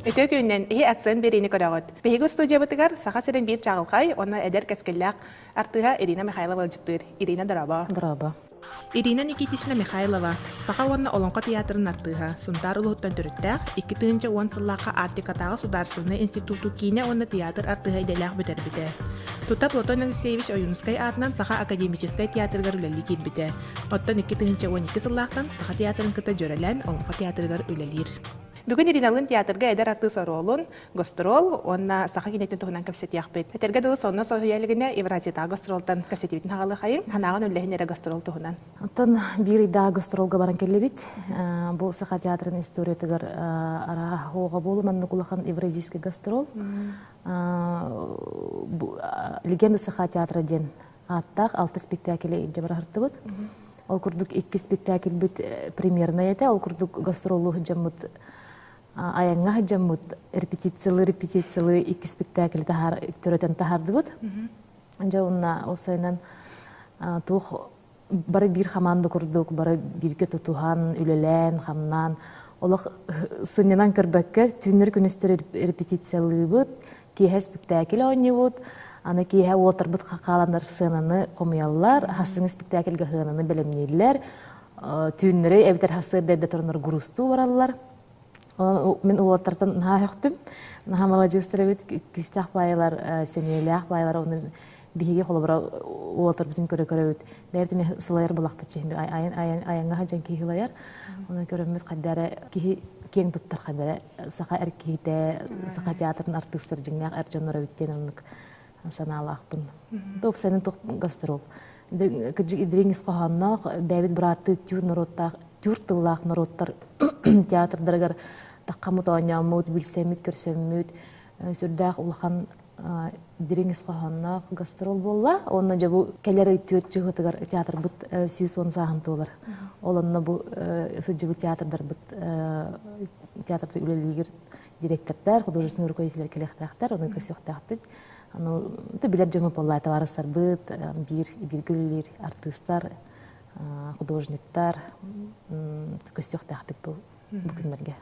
Өтө күннен ии акцент берини көрөгөт. Беги студия бытыгар саха сирен бир чагылкай, оны эдер кескеллак артыга Ирина Михайлова жыттыр. Ирина Драба. Драба. Ирина Никитична Михайлова саха онна Олонко театрын артыга сунтар улуттан төрүттәк 2-нче 10 сыллакка Аттикатагы Сударственный институту кине онна театр артыга иделяк битер бите. Тута Платон Алексеевич Оюнскай атынан саха академический театргар үлели китбите. Оттан 2-нче 12 сыллактан саха театрын кыта жөрелен Олонко театргар үлелир. Бүгін Ириналын театрга эдер арты соролун, гастрол, онна саха кинеттен туһунан кепсетияк бит. Этерге дылы сонна соһиялыгына Евразияда гастролтан кепсетибитин хагалы хайын, ханаган үллехинере гастрол туһунан. Оттон бири да гастролга баран келебит. Бу саха театрын историятыгар ара хога болу манны кулахан Евразийский гастрол. Легенда саха театра ден аттак 6 спектакль жабарартыбыт. Ол курдук 2 спектакль бит премьерна эте, ол курдук гастролу жаммыт аянга жаммыт репетициялы 2 спектакль тахар төрөтен тахардыбыт. Жауна осайнан тух бары бир хаманды курдук, бары бирге тутухан, үлелен, хамнан. Олық сынынан кырбакка түннер күністер репетициялы быт, кейхе спектакль ойныбыт, аны кейхе отырбыт қақаландар сынаны комиялар, хасың спектакльге хынаны білімнейлер, түннері әбітер хасыр дәді тұрыныр грусту баралар. Мен олаттардан наға өқтім, наға маладжыстыр әбет күштақ байылар, сенелі байылар, оны биһиге холобра олаттар бүтін көрі өт. Бәйбді мен сылайыр болақ бітші, аянға хаджан кейхілайар, оны көріміз қаддары кең тұттар қаддары, сақа әркейді, сақа театрын артыстыр жыңнақ әржанлар өттен онық саналы ақпын. Топ сәнін тоқ гастрол. Күджі идреңіз қоғаннақ, бәйбіт бұраты тюртылақ народтар театрдарығар таққамыт оңамыт, білсемет, көрсемет, сүрдәқ ұлған диреңіз қоғаннақ гастрол болла. Онна жа бұл кәлері төт жығытығар театр бұт сүйіс оны сағын толар. Оланна бұл сұджығы театрдар бұт театрды үлелігер директордар, художественный руководителер келектақтар, оны көсіқтақ бұт. Білер жыңы болла товарыстар бұт, биргілер, артыстар, художниктар, көсіқтақ бұт бұл күндерге.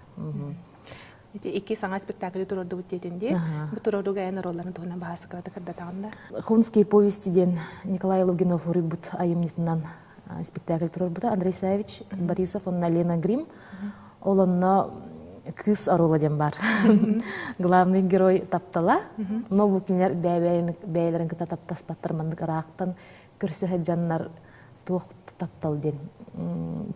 Iki sangat спектакль турорду бүттетінде, бұл турордуға әйін ролларын туғынан бағасы қыраты қырдатағында. Хунские повести ден Николай Логинов Рыбут айымнетінен спектакль турор бұта. Андрей Саевич Борисов, онна Лена Грим, олонна кыз аролы ден бар. Главный герой таптала, но бұл кенер бәйлерін кіта таптаспаттар мандық арақтан көрсі жаннар туық таптал ден.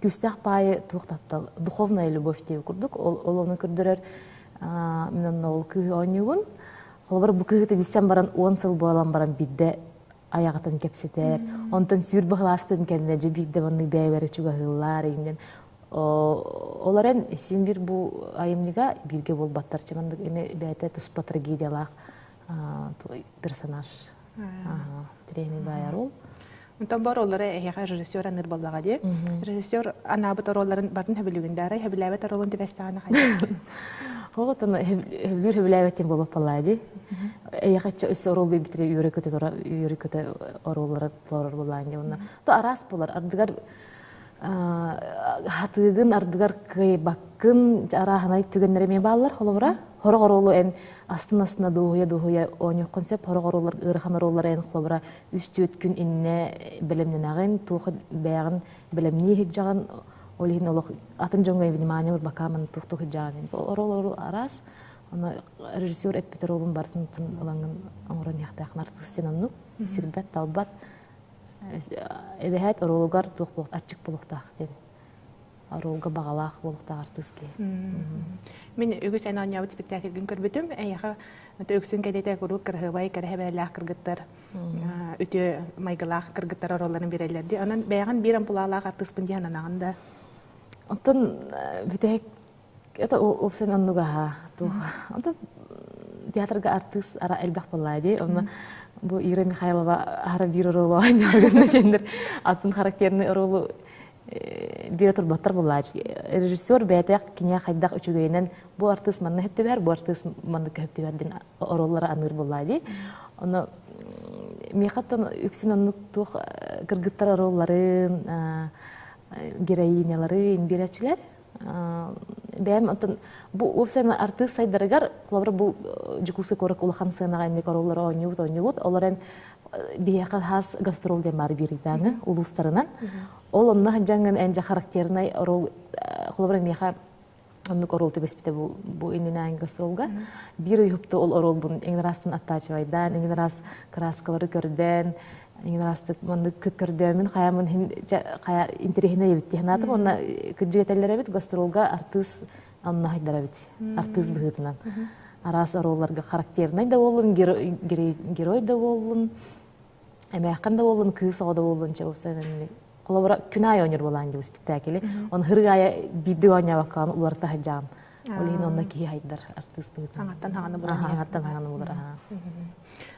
Күстәк пайы туық таптал. Духовная любовь деу күрдік. Ол оны күрдірер мен ол күйі ойнуын. Қолбар бұл күйіті бістен баран 10 сыл болан баран бидді аяғытын кепсетер. Онтан сүйір бұғыласпен кәндіне жа бігді бұнны бәйбәрі чуға ғылар. Олар ән сен бір бұл айымныға бірге бол баттар чамандық әме бәйті тұспа трагедиялақ персонаж. Трейный байар ол. Онтан бар олары әйеға режиссер аныр боллаға де. Режиссер анабыт ороларын бардың хөбілігіндері, хөбіләбет оролын дебәстіғаны қайды. Оғытын хөбіләбеттен болып боллады. Әйеғатшы өсі орол бейбітірі үйрекөті оролары толар боллағын. Арас болар, ардығар хатыгын ардыгар кайбаккын араханай түгеннереме баллар холобра хорог оролу эн астына дугуя оньок концепт хорог ороллар ырхан ороллар эн холобра үстүөт күн инне билемненагын тух бягын билемни хиджаган олин олох атын жоңгай внимание бакамын тух хиджаган орол арас аны режиссер эпитеролун бартын алангын оңрон яктакын артыстенанну сирбет талбат эбехет оролугар тух болот ачык болуктак ден оролга багалак болуктак артыстки мен үгүс ана нябыт спектакльгин көрбүтүм эяха өксүн кедете курук кыргыбай кырхебелак кыргыттар өтө майгалак кыргыттар оролларын берелерди анан бяган бир ампулалак артыспын ди ананагында онтон бүтек это опсен аннуга тух онтон театрга артист ара элбах боллайды оны бу Ира Михайлова ара бир ролу ойногон жендер атын характерный ролу бир турбаттар боллайды режиссер бәтек кине хайдак үчүгөйнен бу артист манны хептебер бу артист манны хептебердин роллары аныр боллайды оны мехаттан үксүн оннук тух кыргыттар оролларын, героиняларын бирачилер. Бәм антон бу опсана артист сайдарыгар колобра бу жукусы корак улахан сынага инде короллар оньют оларен бияка хас гастрол де мар биридаңы улустарынан ол онна жаңган энжа характерный рол колобра меха оннук орол тебеспите бу ининан гастролга бир юпты ол орол бун эң растын аттачыбайдан эң раз краскалары көрдөн эң расты мынды көрдөмүн хаямын кая интерехине ебиттихнатып онна кыджетеллер бит гастролга артист анна хайдара бит артист быгытынан арас оролларга характерный да болун герой да болун эмеакан да болун кыз ода болунча болсанын колобра күнай ойнор болан деп спектакли он хыргая биди ойна бакан улар тахжан олин онна ки хайдар артист быгытынан Аңаттан хаңаны булар.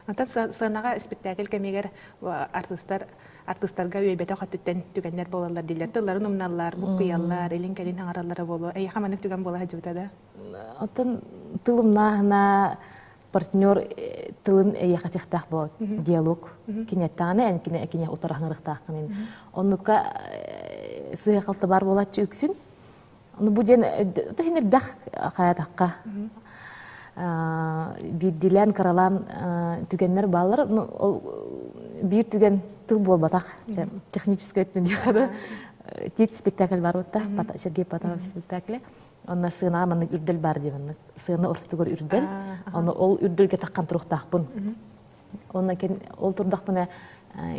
Антан сынага спектакль кемегер артисттарга өйбете хаттыттен түгеннер болалар дилер. Тылларын умналлар, букуяллар, элин келин хаңараллары болу. Эй хаманык түген бола хажыбыта да. Антан тылымнахна партнер тылын эйхатихтах бо диалог кинеттаны кине утарахнырыктакын. Оннука сыйкалты бар болачы үксүн. Onu bu den tehine bak hayataka bir dilen karalan tügenler bağlar bir tügen tıl bol batak техническое etmedi tit spektakl var orada Sergey Patov spektakli ona sığına manı ürdel var diye sığına ortada ürdel onu ol ürdelge takkan turuqtaqpın ona ken ol turdaqpına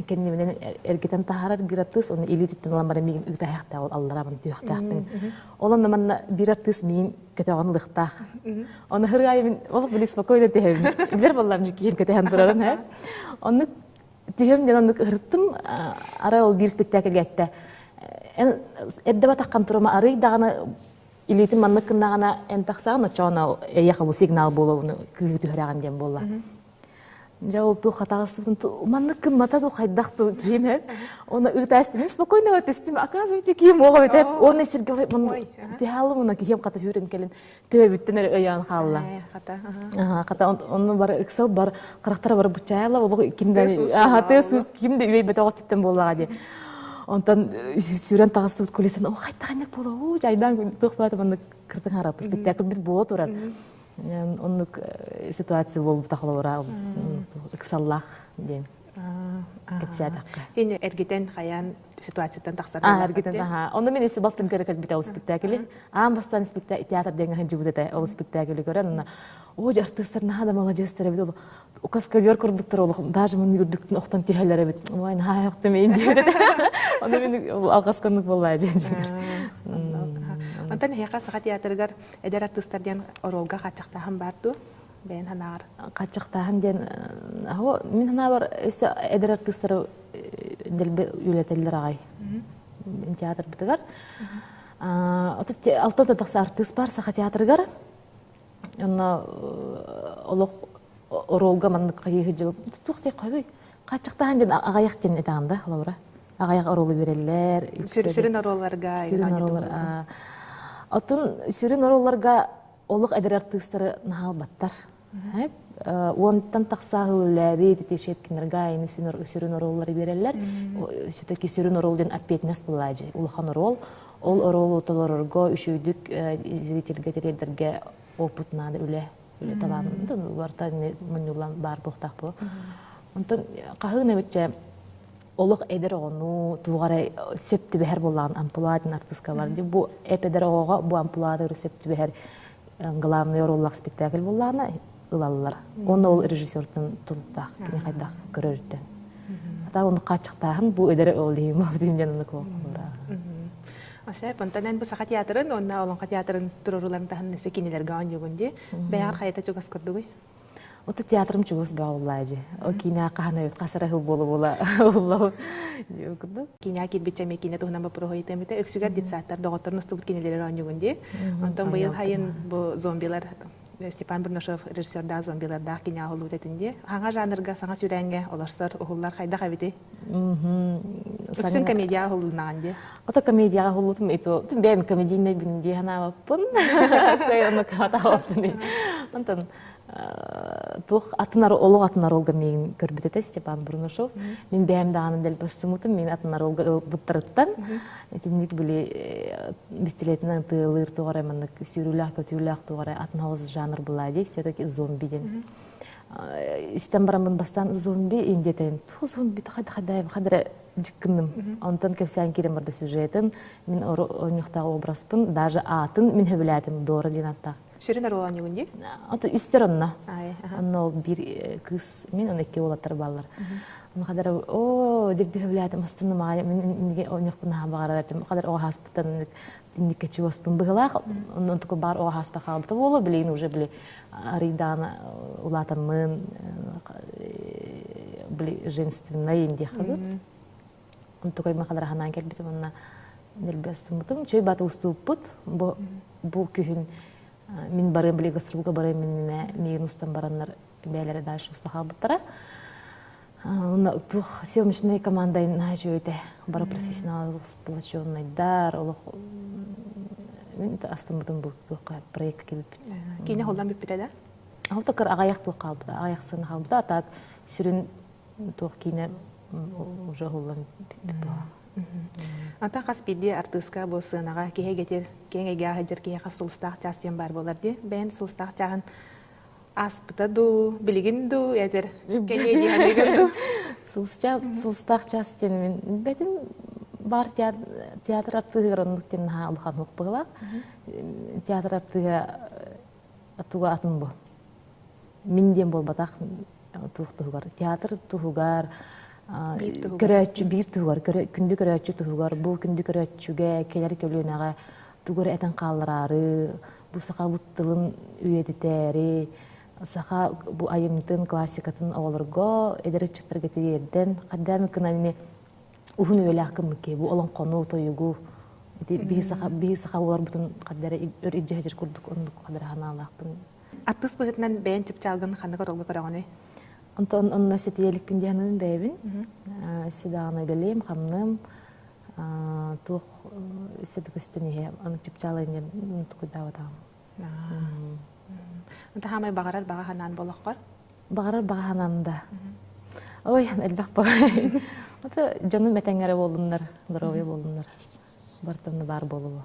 kendimden erketen taharar bir artist onu elititten olan bana migin ıhtahta ol Allah'a bana tüyhtaqpın olan zaman bir artist migin keteğanı lıqtaq onu hırgayı min olup bile spokojno tehim bilir vallahi migin keteğan durarım ha onu tüyüm den onu hırttım ara ol bir spektakl gette en edde takkan turma arı dağına elitin manlıkına en taksana çona yaqa bu signal bolu onu küyütü hırağan dem bolla Жаулту хатагастын манныкым матаду хайдакту кийме оны ытастын спокойно өтөстүм оказывается кийим ого деп оны сирге мен тиалым мына кийим ката жүрүн келин төбө бүттүнөр ыян халла ката оны бар ыксал бар карактар бар бучайла ол кимде тесус кимде үй бете оттен боллага ди онтан сүрөн тагастып көлесен о кайтаган болобу жайдан тукпата мына кыртын харап спектакль бит боло турар оннук ситуация болуп тахылыра ыксаллах ден кепсиатакка Эне эргитен хаян ситуациядан тахсар эргитен онда мен эси балтым керек бит ал спектакли бастан театр деген ханжыбыта ал спектакли көрөн о артисттер нада молодецтер бит о каскадер көрдүктөр ол даже мен үрдүктүн октон тихелер бит ой хайыкты мен деп онда мен алгаскандык болбай Антан хега саха театргар эдер артисттардан оролга качактахан барды. Бен ханаар. Качактахан ден мен хана бар эдер артисттар делбе үлетелдер агай. Театр битгар. Алтын такса артист бар саха театргар. Онна олох оролга манны кайы жыл. Тухте кайбы. Качактахан ден агаяктен этаганда халавра. Агаяк оролу берелер. Сүрүн оролларга. Сүрүн ороллар. Отун сүрүн оролларга олук эдер артисттары нахал баттар. Онтан таксагы ләби тешеткинерга эми сүрүн ороллары берелер. Сүтөки сүрүн оролден аппетнес булажы. Улахан орол, ол оролу толорорго үшөйдүк зрительге терелерге опытнады үле табан. Барта мунулан бар бултак бу. Онтан кахыны битче олук эдер ону тугара сөптү бехер болган ампуладын артистка бар. Бу эпедер ого бу ампулады сөптү бехер главный роллак спектакль болгана ылаллар. Оны ол режиссердин тултак, кини кайда көрөрдү. Ата оны качыктаган бу эдер олдим дегенден колора. Аса пантанан бу саха театрын, онна олонка театрын туруруларын тахан секинелерге ан жогунде. Бәяр хайта чугас көрдүгү. Ота театрым чугус бауллажы. О киня кахана бит касарахыл бола улла. Юкду. Киня кирбиче мекине тухнан ба прохойтемите өксүгөр дитсаттар доготорнус тугут кинелер ан жогунде. Антон быйыл хайын бу зомбилар Степан Бурнашев режиссерда зомбиларда киня холут этинде. Ханга жанрга саңа сүрәнгә оларсар ухуллар кайда кабите. Өксүн комедия холунанде. Ота комедия холутум ито. Тим бем комедийный бинде хана пун. Кайына ката опни. Антон тух атынар олог атынар олга мен көрбүтөтө Степан Бурнушов. Мен бәм даганы дел бастымытым, мен атынар олга буттарыттан. Этинник биле бистилетинен тылыр тугара мен сүйрүлак көтүлак тугара атнауыз жанр була дейт, все-таки зомбиден. Истен барамын бастан зомби индетен. Ту зомби хадра жиккынным. Онтан кепсән кирем барда сюжетін, мен онюқтағы образпын, даже атын мен хөбіләтім доры ден аттақ. Шеринер olan югунди? Аты үстер онна. Онна ол бір кыз, мен он екке олаттар баллар. Оны қадар, о, деп хөбіләтім, астыны мағай, мен онюқпын бағар әтім, қадар оға хаспыттан, діндікке чуоспын бұғылақ, онын тұқы бар оға хаспа қалбыты болу, білейін уже біле ариданы улатанмын, біле женственный инде қадыр. Он такой махадра ханан келбитим онна нелбестим бутум чөй баты уступпут бу күһүн мин барым биле гастролга барым минне мен устан бараннар бәләре дальше устахалбыттара онна тух съемочная команда на жөйте бара профессионал сплоченныйдар олох мин астын бутум бу проект келип кине холдан биппите да ал такыр агаяк тух калбыта аяксын калбыта так сүрүн тух кине уже холдан Ата қаспиде артыска болсынаға кеге кетер, кеңеге ағаджыр кеге сұлыстақ частен бар болар де. Бән сұлыстақ жағын аспыта ду, білігін ду, әдір кеге дейгін ду. Сұлыстақ частен мен бәтін бар театр артығыр онлықтен алған оқпығылақ. Театр артыға атуға атын бұл. Менден бол батақ тұғығар. Театр тұғығар. Көрәтчү бир тугар, күндү көрәтчү тугар, бу күндү көрәтчүгө келер көлүнага тугар этен калларары, бу сака буттылын үйедитери, сака бу айымтын классикатын олорго эдер чыктырга тиерден, кадам кынаны ухун өлакым ке, бу олон кону тоюгу, би сака олар бутун кадара өр ижежер курдук ондук кадара ханалакпын. Артыс бытынан бән чыпчалгын ханы королгу корогоны. Антон он носит елик пиндяным бэбин, сюда она белеем хамным, тух сюда костюме, он чипчала не куда вот там. Anta hamay bagarar bagahanan bolakar? Bagarar bagahanan da. Ой, элбах багай. Ата жаным метенгере болдундар, здоровый болдундар. Бартымны бар болуу.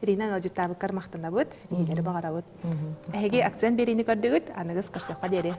Ирина ожуттабы кармактында бут, синегери багара бут. Эге акцент берини көрдүгүт, аныгыз көрсөккө дере.